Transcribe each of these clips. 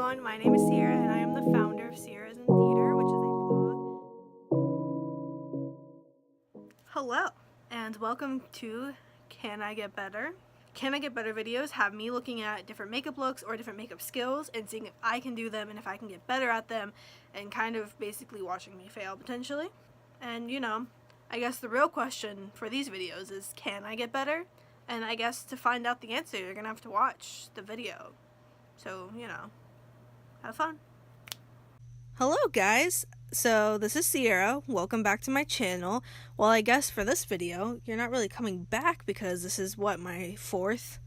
everyone, my name is Sierra and I am the founder of Sierra's in Theater, which is a blog. Hello, and welcome to Can I Get Better? Can I Get Better videos have me looking at different makeup looks or different makeup skills and seeing if I can do them and if I can get better at them, and kind of basically watching me fail potentially. And I guess the real question for these videos is, can I get better? And I guess to find out the answer, you're gonna have to watch the video. So, have fun. Hello guys, so this is Sierra. Welcome back to my channel. Well, I guess for this video, you're not really coming back because this is my fourth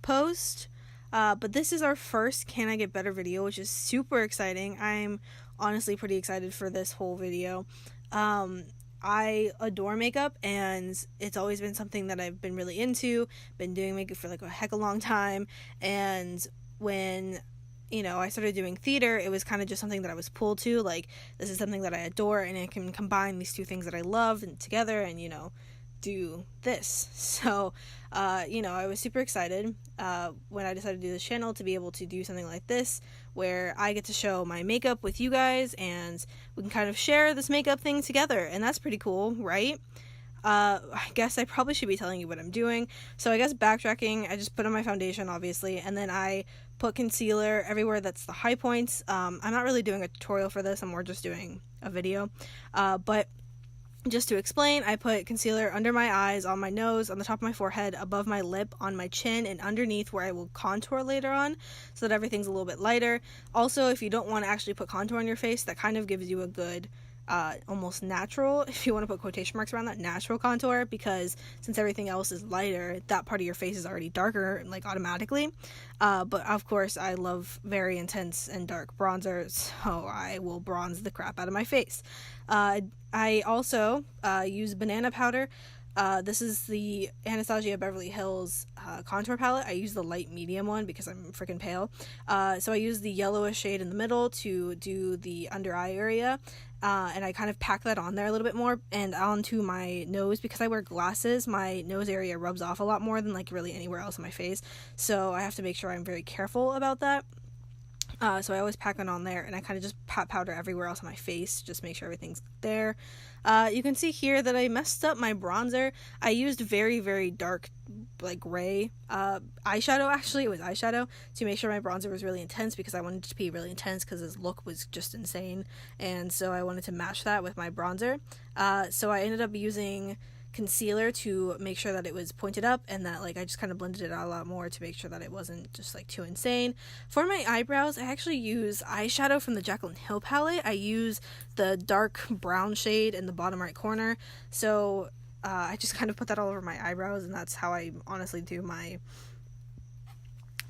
post. But this is our first Can I Get Better video, which is super exciting. I'm honestly pretty excited for this whole video. I adore makeup, and it's always been something that I've been really into. Been doing makeup for like a heck of a long time, and when I started doing theater, it was kind of just something that I was pulled to. Like, this is something that I adore, and I can combine these two things that I love and together and do this. So I was super excited when I decided to do this channel, to be able to do something like this where I get to show my makeup with you guys and we can kind of share this makeup thing together, and that's pretty cool, right? I guess I probably should be telling you what I'm doing. So I guess backtracking, I just put on my foundation, obviously, and then I put concealer everywhere that's the high points. I'm not really doing a tutorial for this, I'm more just doing a video. But just to explain, I put concealer under my eyes, on my nose, on the top of my forehead, above my lip, on my chin, and underneath where I will contour later on, so that everything's a little bit lighter. Also, if you don't want to actually put contour on your face, that kind of gives you a good almost natural, if you want to put quotation marks around that, natural contour, because since everything else is lighter, that part of your face is already darker, like, automatically. But of course, I love very intense and dark bronzer, so I will bronze the crap out of my face. I also use banana powder. This is the Anastasia Beverly Hills contour palette. I use the light medium one because I'm freaking pale. So I use the yellowish shade in the middle to do the under eye area. And I kind of pack that on there a little bit more and onto my nose. Because I wear glasses, my nose area rubs off a lot more than like really anywhere else on my face. So I have to make sure I'm very careful about that. So I always pack it on there, and I kind of just pat powder everywhere else on my face, just make sure everything's there. You can see here that I messed up my bronzer. I used very, very dark, like gray eyeshadow. Actually, it was eyeshadow, to make sure my bronzer was really intense, because I wanted it to be really intense because his look was just insane, and so I wanted to match that with my bronzer. So I ended up using concealer to make sure that it was pointed up, and that I just kind of blended it out a lot more to make sure that it wasn't just too insane. For my eyebrows, I actually use eyeshadow from the Jaclyn Hill palette. I use the dark brown shade in the bottom right corner, so I just kind of put that all over my eyebrows, and that's how I honestly do my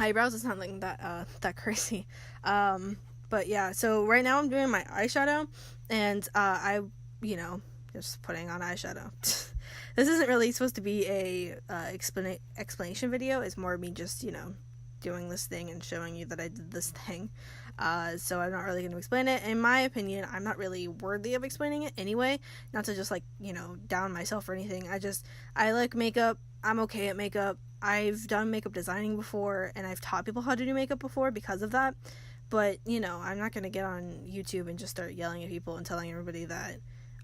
eyebrows. It's not like that crazy. But yeah, so right now I'm doing my eyeshadow, and I just putting on eyeshadow. This isn't really supposed to be a explanation video. It's more me just doing this thing and showing you that I did this thing. So I'm not really going to explain it. In my opinion, I'm not really worthy of explaining it anyway. Not to just down myself or anything. I like makeup. I'm okay at makeup. I've done makeup designing before, and I've taught people how to do makeup before because of that. But I'm not going to get on YouTube and just start yelling at people and telling everybody that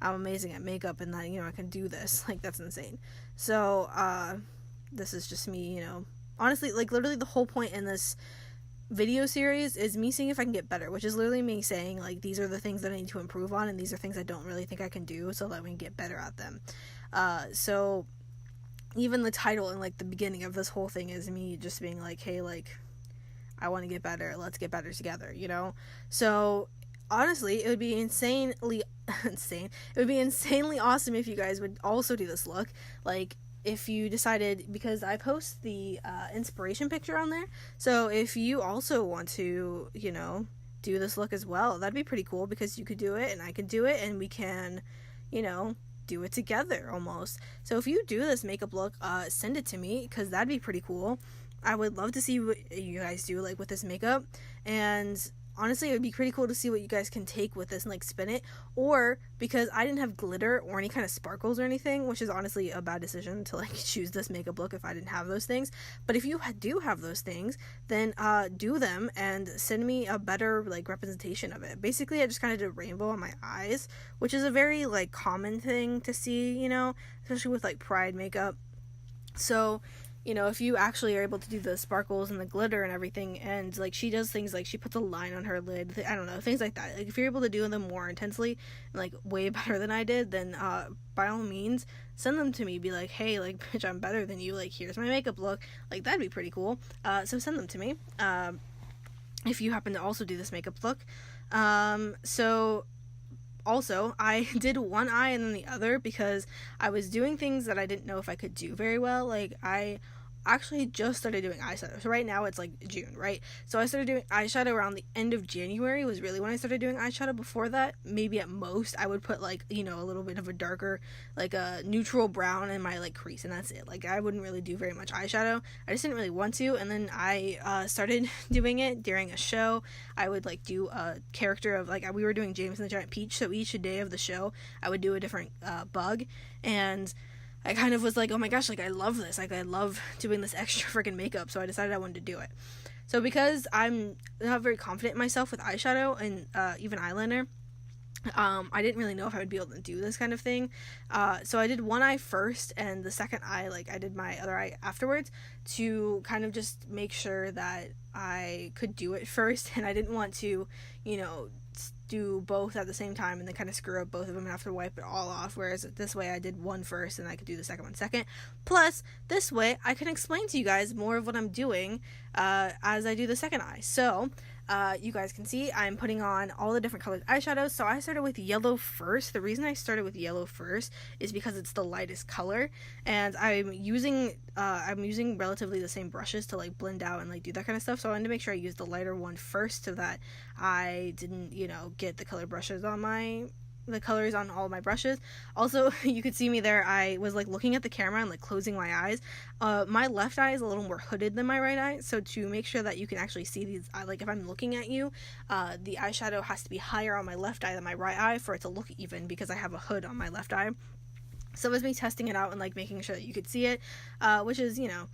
I'm amazing at makeup and that I can do this. That's insane. So this is just me, honestly, literally the whole point in this video series is me seeing if I can get better, which is literally me saying these are the things that I need to improve on, and these are things I don't really think I can do, so that we can get better at them. So even the title and the beginning of this whole thing is me just being hey, I want to get better, let's get better together, So honestly, it would be insanely awesome if you guys would also do this look. If you decided, because I post the inspiration picture on there, so if you also want to do this look as well, that'd be pretty cool, because you could do it and I could do it, and we can do it together almost. So if you do this makeup look, send it to me, because that'd be pretty cool. I would love to see what you guys do with this makeup. And honestly, it would be pretty cool to see what you guys can take with this and like spin it. Or because I didn't have glitter or any kind of sparkles or anything, which is honestly a bad decision to like choose this makeup look if I didn't have those things. But if you do have those things, then do them and send me a better like representation of it. Basically, I just kind of did rainbow on my eyes, which is a very like common thing to see, you know, especially with like pride makeup. So, you know, if you actually are able to do the sparkles and the glitter and everything, and like she does things like she puts a line on her lid, I don't know, things like that. Like if you're able to do them more intensely and like way better than I did, then by all means send them to me. Be like, hey, like, bitch, I'm better than you, like, here's my makeup look. Like, that'd be pretty cool. So send them to me if you happen to also do this makeup look. So also, I did one eye and then the other because I was doing things that I didn't know if I could do very well. Like, I actually just started doing eyeshadow. So right now it's like June, right? So I started doing eyeshadow around the end of January was really when I started doing eyeshadow. Before that, maybe at most I would put like, you know, a little bit of a darker, like a neutral brown in my like crease, and that's it. Like I wouldn't really do very much eyeshadow. I just didn't really want to. And then I started doing it during a show. I would like do a character of like, we were doing James and the Giant Peach, so each day of the show I would do a different bug, and I kind of was like, oh my gosh, like, I love this. Like, I love doing this extra freaking makeup, so I decided I wanted to do it. So because I'm not very confident in myself with eyeshadow and even eyeliner, I didn't really know if I would be able to do this kind of thing. So I did one eye first, and the second eye, like, I did my other eye afterwards to kind of just make sure that I could do it first, and I didn't want to, you know, do both at the same time and then kind of screw up both of them and have to wipe it all off, whereas this way I did one first and I could do the second one second. Plus, this way I can explain to you guys more of what I'm doing as I do the second eye. So you guys can see I'm putting on all the different colored eyeshadows. So I started with yellow first. The reason I started with yellow first is because it's the lightest color, and I'm using relatively the same brushes to like blend out and like do that kind of stuff. So I wanted to make sure I used the lighter one first so that I didn't, you know, get the colors on all my brushes. Also, you could see me there, I was like looking at the camera and like closing my eyes. My left eye is a little more hooded than my right eye, so to make sure that you can actually see these, like if I'm looking at you, the eyeshadow has to be higher on my left eye than my right eye for it to look even, because I have a hood on my left eye. So it was me testing it out and like making sure that you could see it, which is, you know,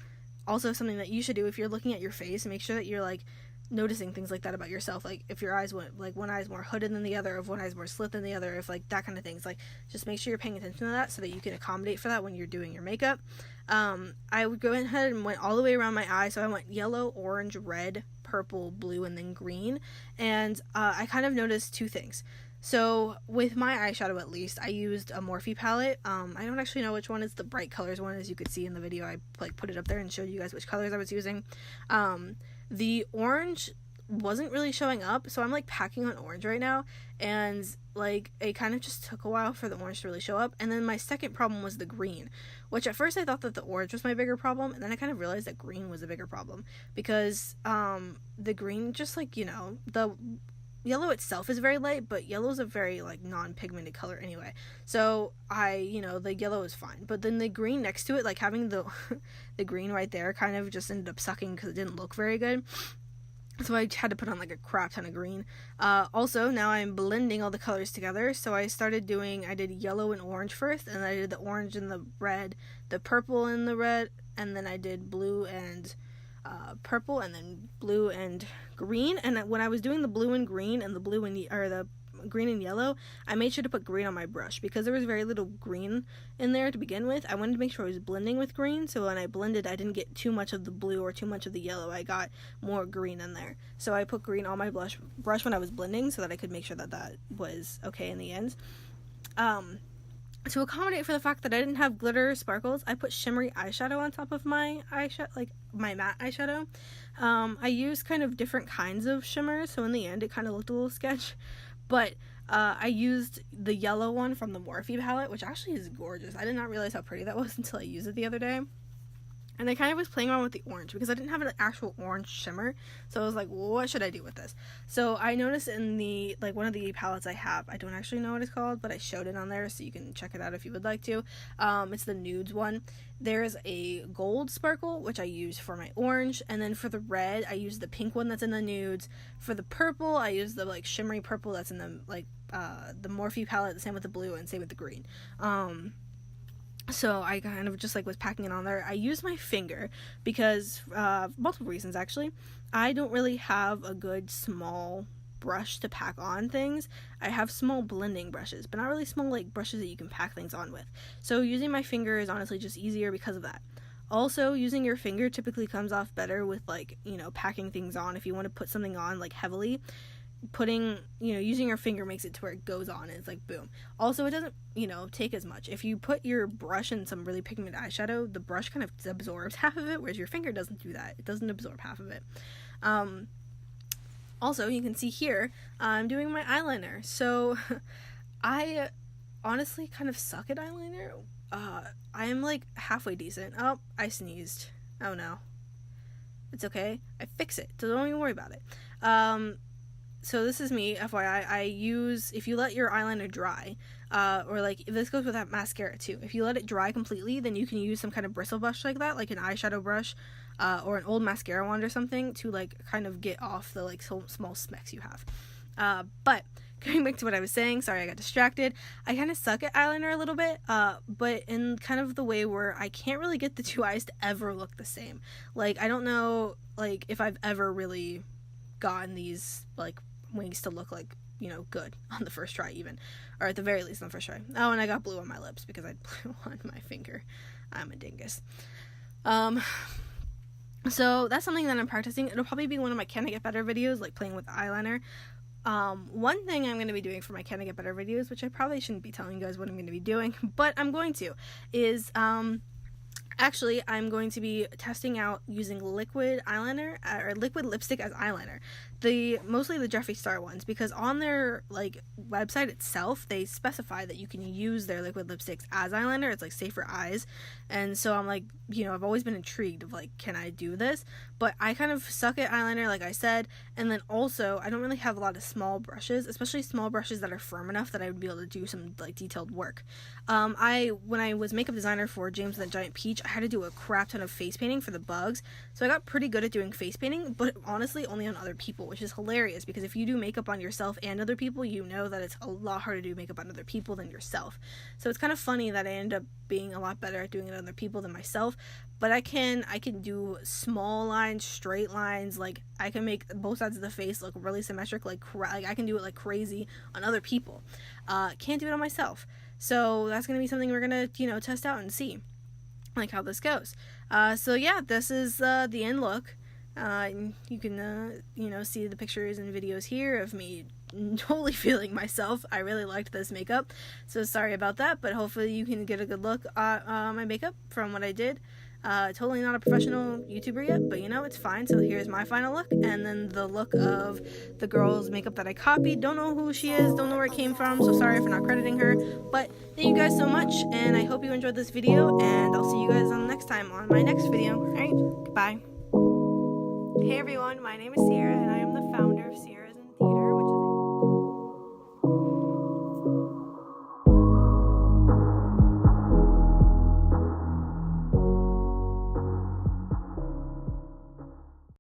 also something that you should do if you're looking at your face. Make sure that you're like noticing things like that about yourself, like if your eyes went like one eye is more hooded than the other, if one eye is more slit than the other, if like that kind of things. Like just make sure you're paying attention to that so that you can accommodate for that when you're doing your makeup. I would go ahead and went all the way around my eye, so I went yellow, orange, red, purple, blue, and then green. And I kind of noticed two things. So with my eyeshadow, at least, I used a Morphe palette. I don't actually know which one is the bright colors one. As you could see in the video, I like put it up there and showed you guys which colors I was using. The orange wasn't really showing up, so I'm like packing on orange right now, and like it kind of just took a while for the orange to really show up. And then my second problem was the green, which at first I thought that the orange was my bigger problem, and then I kind of realized that green was a bigger problem, because the green, just like, you know, the yellow itself is very light, but yellow is a very like non-pigmented color anyway, so you know, the yellow is fine, but then the green next to it, like having the the green right there, kind of just ended up sucking because it didn't look very good. So I had to put on like a crap ton of green. Also, now I'm blending all the colors together. So I did yellow and orange first, and then I did the orange and the red, the purple and the red, and then I did blue and purple, and then blue and green. And when I was doing the blue and green and the green and yellow, I made sure to put green on my brush because there was very little green in there to begin with. I wanted to make sure I was blending with green, so when I blended, I didn't get too much of the blue or too much of the yellow. I got more green in there. So I put green on my brush when I was blending so that I could make sure that that was okay in the end. To accommodate for the fact that I didn't have glitter sparkles, I put shimmery eyeshadow on top of my eyeshadow, like my matte eyeshadow. I used kind of different kinds of shimmers, so in the end it kind of looked a little sketch. But I used the yellow one from the Morphe palette, which actually is gorgeous. I did not realize how pretty that was until I used it the other day. And I kind of was playing around with the orange because I didn't have an actual orange shimmer. So I was like, well, what should I do with this? So I noticed in the, like, one of the palettes I have, I don't actually know what it's called, but I showed it on there so you can check it out if you would like to. It's the nudes one. There's a gold sparkle, which I use for my orange. And then for the red, I use the pink one that's in the nudes. For the purple, I use the, like, shimmery purple that's in the, like, the Morphe palette, the same with the blue and same with the green. So I kind of just, like, was packing it on there. I use my finger because, multiple reasons, actually. I don't really have a good small brush to pack on things. I have small blending brushes, but not really small, like, brushes that you can pack things on with. So using my finger is honestly just easier because of that. Also, using your finger typically comes off better with, like, you know, packing things on. If you want to put something on, like, heavily, using your finger makes it to where it goes on and it's like boom. Also, it doesn't, take as much. If you put your brush in some really pigmented eyeshadow, the brush kind of absorbs half of it, whereas your finger doesn't do that. It doesn't absorb half of it. Also, you can see here, I'm doing my eyeliner. So, I honestly kind of suck at eyeliner. I am, like, halfway decent. Oh, I sneezed. Oh no. It's okay. I fix it. So don't even worry about it. So this is me, FYI. If you let your eyeliner dry, or, like, this goes with that mascara too. If you let it dry completely, then you can use some kind of bristle brush like that, like an eyeshadow brush, or an old mascara wand or something to, like, kind of get off the, like, small specks you have. But going back to what I was saying, sorry I got distracted. I kind of suck at eyeliner a little bit, but in kind of the way where I can't really get the two eyes to ever look the same. Like, I don't know, like, if I've ever really gotten these, like, wings to look like, good on the first try even, or at the very least on the first try. Oh, and I got blue on my lips because I had blue on my finger. I'm a dingus. So that's something that I'm practicing. It'll probably be one of my Can I Get Better videos, like playing with eyeliner. One thing I'm going to be doing for my Can I Get Better videos, which I probably shouldn't be telling you guys what I'm going to be doing, but I'm going to, is, actually, I'm going to be testing out using liquid eyeliner, or liquid lipstick as eyeliner. Mostly the Jeffree Star ones, because on their, like, website itself, they specify that you can use their liquid lipsticks as eyeliner. It's, like, safe for eyes. And so I'm like, I've always been intrigued of, like, can I do this? But I kind of suck at eyeliner, like I said. And then also, I don't really have a lot of small brushes, especially small brushes that are firm enough that I would be able to do some, like, detailed work. When I was makeup designer for James and the Giant Peach, I had to do a crap ton of face painting for the bugs. So I got pretty good at doing face painting, but honestly only on other people, which is hilarious because if you do makeup on yourself and other people, you know that it's a lot harder to do makeup on other people than yourself. So it's kind of funny that I end up being a lot better at doing it on other people than myself. But I can do small lines, straight lines, like I can make both sides of the face look really symmetric, like I can do it like crazy on other people. Can't do it on myself. So that's going to be something we're going to, test out and see, like, how this goes. So yeah, this is the end look. You can, see the pictures and videos here of me totally feeling myself. I really liked this makeup, so sorry about that, but hopefully you can get a good look at my makeup from what I did. Totally not a professional YouTuber yet, but it's fine. So here's my final look, and then the look of the girl's makeup that I copied. Don't know who she is, don't know where it came from, so sorry for not crediting her, but thank you guys so much, and I hope you enjoyed this video, and I'll see you guys on the next time on my next video. Alright, goodbye. Hey everyone, my name is Sierra,